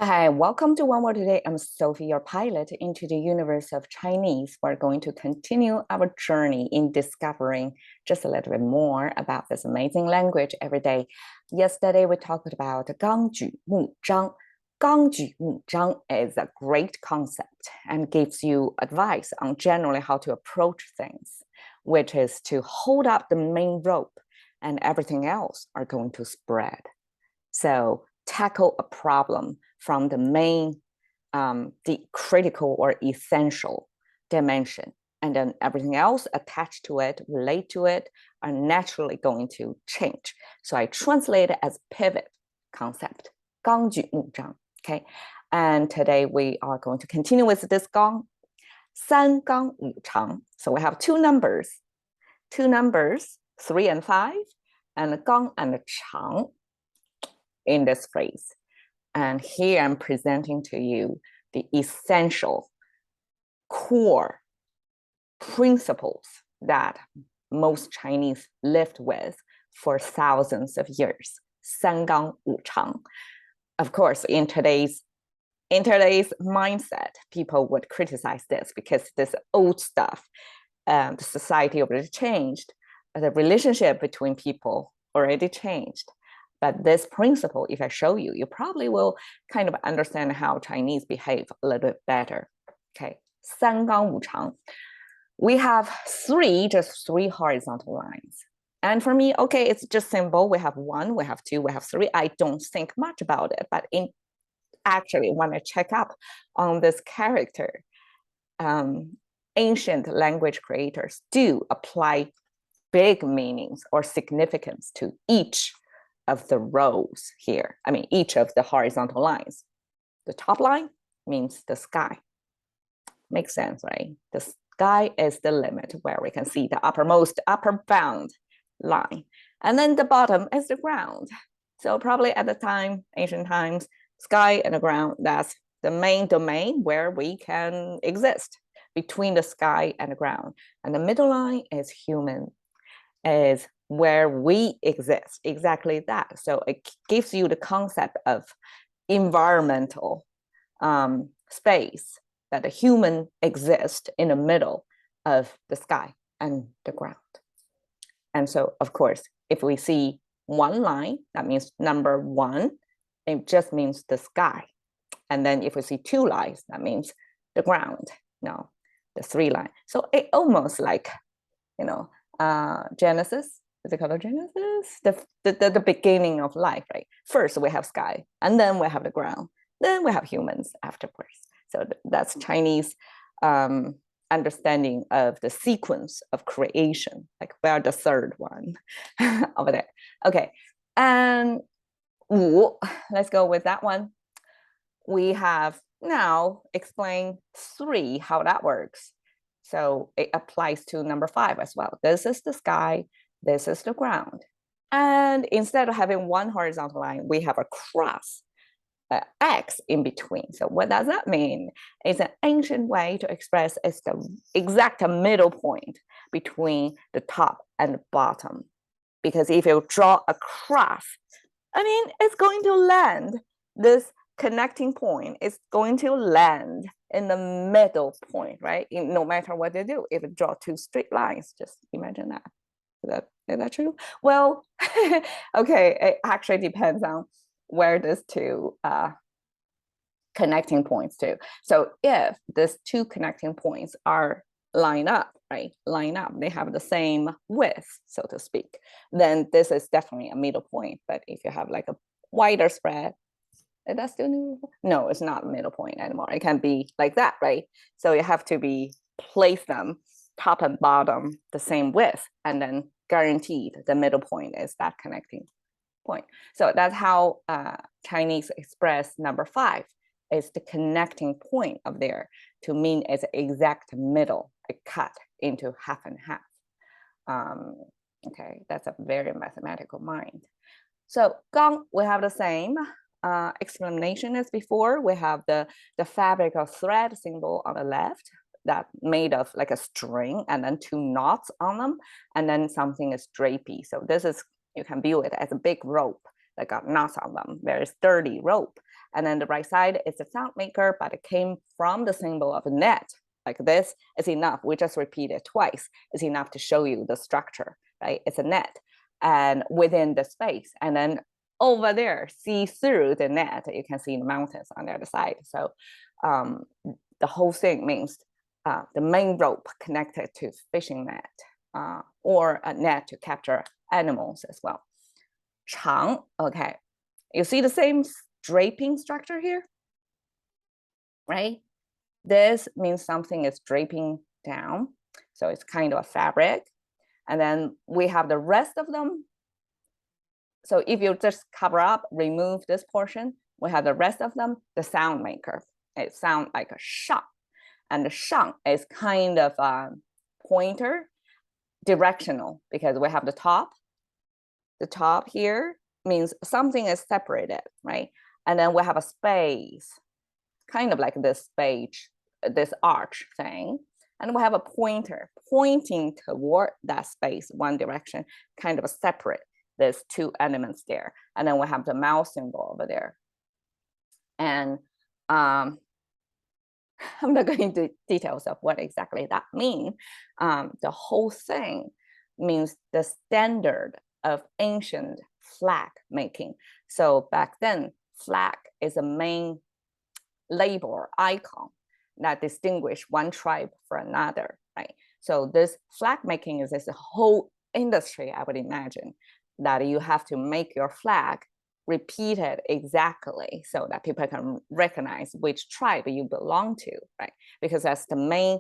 Hi, welcome to One Word Today. I'm Sophie, your pilot into the universe of Chinese. We're going to continue our journey in discovering just a little bit more about this amazing language every day. Yesterday, we talked about 纲举目张. 纲举目张 is a great concept and gives you advice on generally how to approach things, which is to hold up the main rope and everything else are going to spread. So tackle a problem from the main, the critical or essential dimension. And then everything else attached to it, relate to it, are naturally going to change. So I translate it as pivot concept, 纲举目张, okay? And today we are going to continue with this 纲, 三纲五常. So we have two numbers, 3 and 5, and 纲and 常 in this phrase. And here I'm presenting to you the essential core principles that most Chinese lived with for thousands of years. 三纲五常. Of course, in today's mindset, people would criticize this because this old stuff, the society already changed, the relationship between people already changed. But this principle, if I show you, you probably will kind of understand how Chinese behave a little bit better. Okay, 三纲五常. We have just three horizontal lines. And for me, okay, it's just simple. We have 1, we have 2, we have 3. I don't think much about it. But actually, when I check up on this character, ancient language creators do apply big meanings or significance to each of the rows here. I mean, each of the horizontal lines. The top line means the sky. Makes sense, right? The sky is the limit where we can see the upper bound line. And then the bottom is the ground. So probably at the time, ancient times, sky and the ground, that's the main domain where we can exist between the sky and the ground. And the middle line is human, is where we exist, exactly that. So it gives you the concept of environmental space, that the human exists in the middle of the sky and the ground. And so, of course, if we see one line, that means number 1, it just means the sky. And then if we see 2 lines, that means the ground. No, the 3 line. So it almost like, Genesis. Is it called Genesis? The beginning of life, right? First we have sky, and then we have the ground, then we have humans afterwards. So that's Chinese understanding of the sequence of creation. Like we are the third one over there. Okay, and 五, let's go with that one. We have now explained 3, how that works. So it applies to number 5 as well. This is the sky, this is the ground. And instead of having one horizontal line, we have a cross, X in between. So what does that mean? It's an ancient way to express it's the exact middle point between the top and the bottom. Because if you draw a cross, I mean, it's going to land, this connecting point is going to land in the middle point, right? No matter what they do, if you draw 2 straight lines, just imagine that. Is that true? Well, okay, it actually depends on where these 2 connecting points to. So if these 2 connecting points are line up, they have the same width, so to speak, then this is definitely a middle point. But if you have like a wider spread, that's still no, it's not middle point anymore. It can be like that, right? So you have to place them top and bottom the same width, and then guaranteed the middle point is that connecting point. So that's how Chinese express number 5 is the connecting point of there to mean it's exact middle, cut into half and half. Okay, that's a very mathematical mind. So 纲, we have the same explanation as before. We have the fabric of thread symbol on the left, that made of like a string, and then 2 knots on them, and then something is drapey. So this is, you can view it as a big rope that got knots on them, very sturdy rope. And then the right side is the sound maker, but it came from the symbol of a net. Like this is enough. We just repeat it twice. It's enough to show you the structure, right? It's a net and within the space. And then over there, see through the net, you can see the mountains on the other side. So the whole thing means the main rope connected to fishing net or a net to capture animals as well. 长, okay. You see the same draping structure here, right? This means something is draping down. So it's kind of a fabric. And then we have the rest of them. So if you just cover up, remove this portion, we have the rest of them, the sound maker. It sounds like a shang. And the shang is kind of a pointer, directional, because we have the top. The top here means something is separated, right? And then we have a space, kind of like this space, this arch thing. And we have a pointer pointing toward that space, one direction, kind of separate these two elements there. And then we have the mouse symbol over there. And I'm not going into details of what exactly that means. The whole thing means the standard of ancient flag making. So back then, flag is a main label or icon that distinguish one tribe from another, right? So this flag making is this whole industry, I would imagine, that you have to make your flag repeated exactly so that people can recognize which tribe you belong to, right? Because that's the main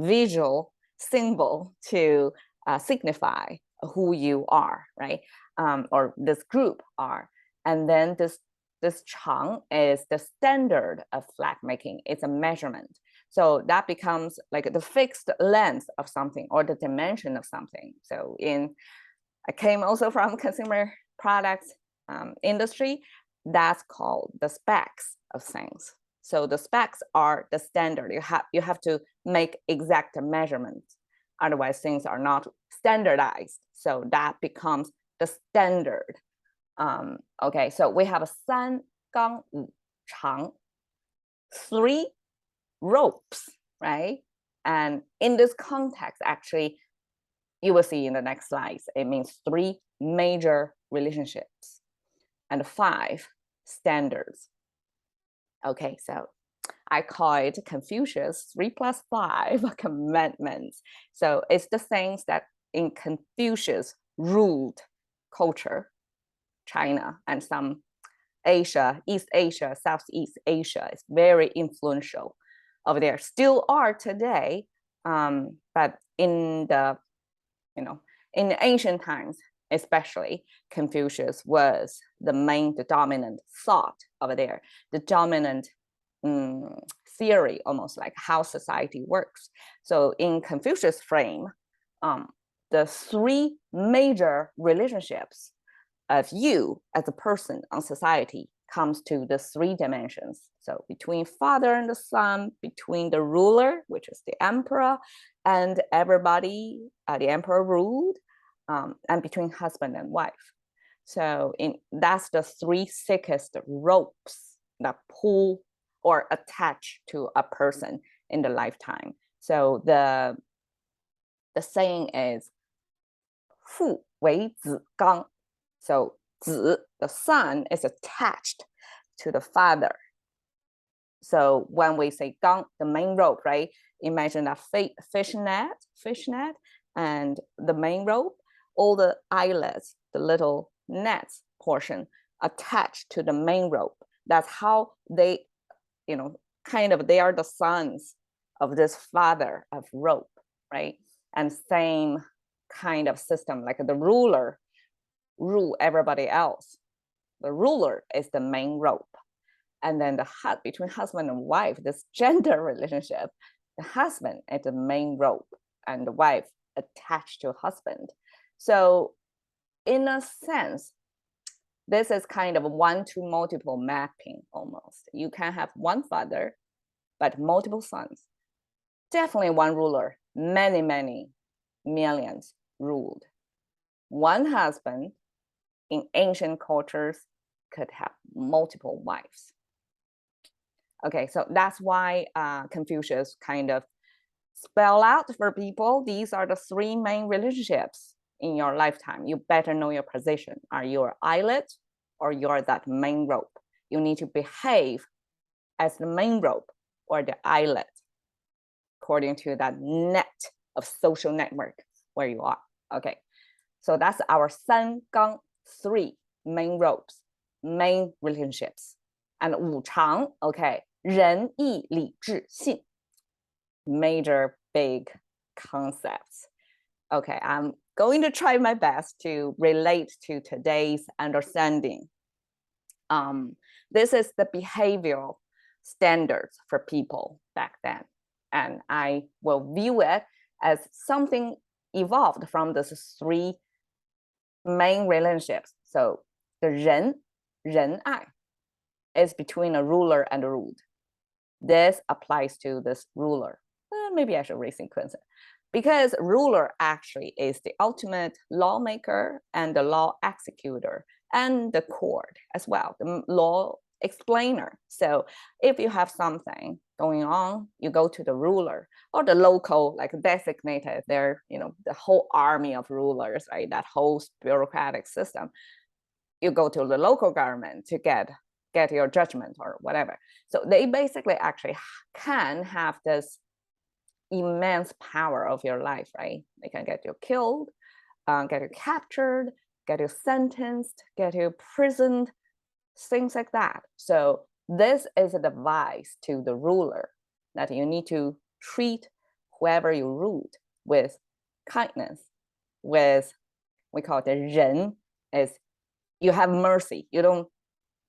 visual symbol to signify who you are, right? Or this group are. And then this chang is the standard of flag making. It's a measurement. So that becomes like the fixed length of something or the dimension of something. So I came also from consumer products industry, that's called the specs of things. So the specs are the standard. You have to make exact measurements. Otherwise, things are not standardized. So that becomes the standard. Okay, so we have a 三纲五常, 3 ropes, right? And in this context, actually, you will see in the next slides, it means 3 major relationships and 5 standards. Okay, so I call it Confucius 3+5 commandments. So it's the things that in Confucius ruled culture, China and some Asia, East Asia, Southeast Asia is very influential over there. Still are today, but in the in ancient times, especially, Confucius was the dominant thought over there, the dominant theory, almost like how society works. So in Confucius' frame, the 3 major relationships of you as a person on society comes to the 3 dimensions. So between father and the son, between the ruler, which is the emperor, and everybody the emperor ruled, and between husband and wife. So that's the 3 thickest ropes that pull or attach to a person in the lifetime. So the saying is 父为子纲. So 子, the son, is attached to the father. So when we say 纲, the main rope, right? Imagine a fish net, and the main rope, all the eyelets, the little nets portion attached to the main rope. That's how they, they are the sons of this father of rope, right? And same kind of system, like the ruler rule everybody else. The ruler is the main rope. And then between husband and wife, this gender relationship, the husband is the main rope and the wife attached to husband. So in a sense, this is kind of 1-to-multiple mapping almost. You can have one father, but multiple sons. Definitely one ruler, many, many millions ruled. One husband in ancient cultures could have multiple wives. Okay, so that's why Confucius kind of spell out for people, these are the three main relationships in your lifetime. You better know your position. Are you an islet or you're that main rope? You need to behave as the main rope or the islet according to that net of social network where you are. Okay, so that's our 三纲, 3 main ropes, main relationships. And 五常, okay, 仁义礼智信, major big concepts. Okay, I'm going to try my best to relate to today's understanding. This is the behavioral standards for people back then. And I will view it as something evolved from these three main relationships. So the 仁爱 is between a ruler and a ruled. This applies to this ruler. Maybe I should resequence it. Because ruler actually is the ultimate lawmaker and the law executor and the court as well, the law explainer. So if you have something going on, you go to the ruler or the local, like designated, there, the whole army of rulers, right? That whole bureaucratic system. You go to the local government to get your judgment or whatever. So they basically actually can have this immense power of your life, right? They can get you killed, get you captured, get you sentenced, get you imprisoned, things like that. So this is a advice to the ruler that you need to treat whoever you ruled with kindness, with, we call it the 仁, is you have mercy. You don't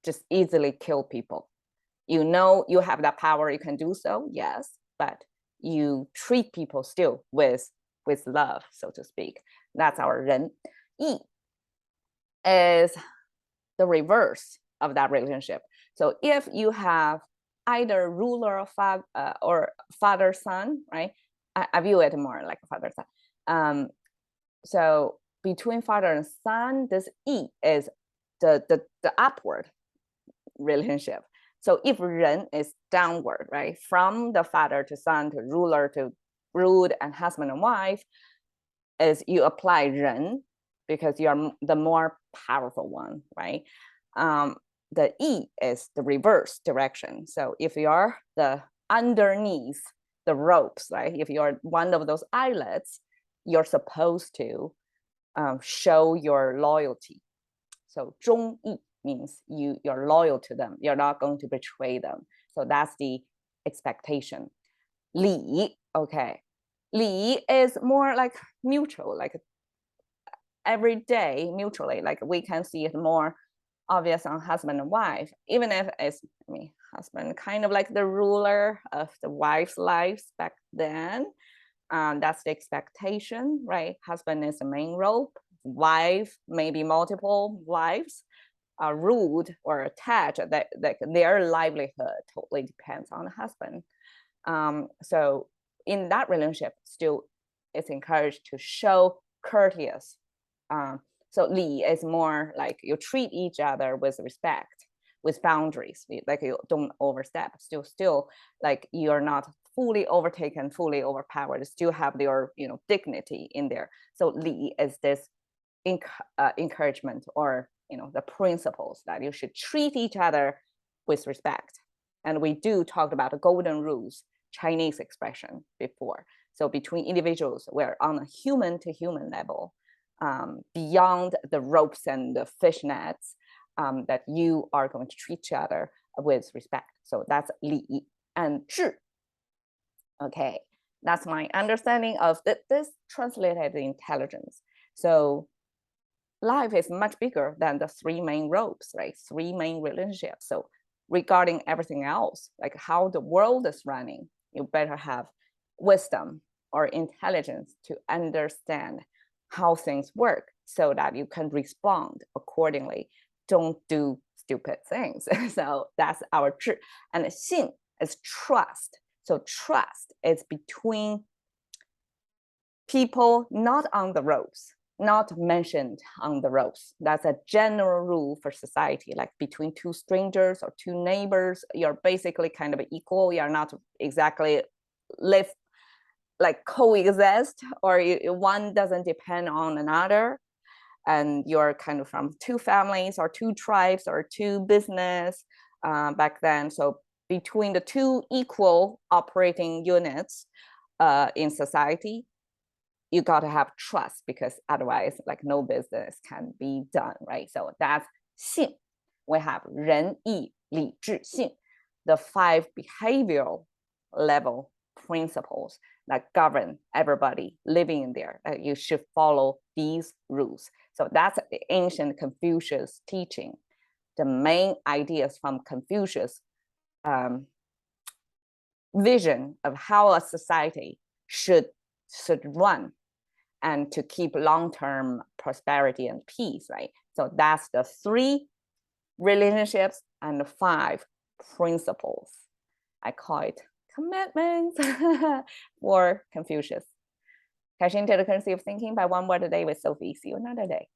just easily kill people. You know you have that power, you can do so, yes, but you treat people still with love, so to speak. That's our 仁. 义 is the reverse of that relationship. So if you have either ruler or father son, right? I view it more like a father son. So between father and son, this 义 is the upward relationship. So if 仁 is downward, right, from the father to son to ruler to ruled and husband and wife, is you apply 仁 because you're the more powerful one, right? The 义 is the reverse direction. So if you're the underneath the ropes, right? If you're one of those islets, you're supposed to show your loyalty. So 忠义 means you're loyal to them. You're not going to betray them. So that's the expectation. 礼, okay. 礼 is more like mutual, like every day mutually. Like we can see it more obvious on husband and wife, even if it's, husband kind of like the ruler of the wife's lives back then. That's the expectation, right? Husband is the main rope, wife, maybe multiple wives, are ruled or attached, that their livelihood totally depends on the husband. So in that relationship, still it's encouraged to show courteous. So 礼 is more like you treat each other with respect, with boundaries, like you don't overstep, still like you're not fully overtaken, fully overpowered, still have your dignity in there. So 礼 is this encouragement or the principles that you should treat each other with respect. And we do talk about the golden rules, Chinese expression before. So between individuals, we're on a human to human level, beyond the ropes and the fishnets, that you are going to treat each other with respect. So that's 礼 and 智. Okay, that's my understanding of this translated intelligence. So life is much bigger than the three main ropes, right? Three main relationships. So regarding everything else, like how the world is running, you better have wisdom or intelligence to understand how things work so that you can respond accordingly. Don't do stupid things. So that's our 智. And 信 is trust. So trust is between people not on the ropes, not mentioned on the roles. That's a general rule for society, like between two strangers or two neighbors, you're basically kind of equal. You're not exactly live like coexist, or one doesn't depend on another. And you're kind of from two families or two tribes or two business back then. So between the two equal operating units in society, you got to have trust, because otherwise like no business can be done, right? So that's 信. We have 仁义礼智信, the 5 behavioral level principles that govern everybody living in there. You should follow these rules. So that's the ancient Confucius teaching. The main ideas from Confucius vision of how a society should run and to keep long-term prosperity and peace, right? So that's the 3 relationships and the 5 principles. I call it commitments for Confucius. Cash into the currency of thinking by one word a day with Sophie. See you another day.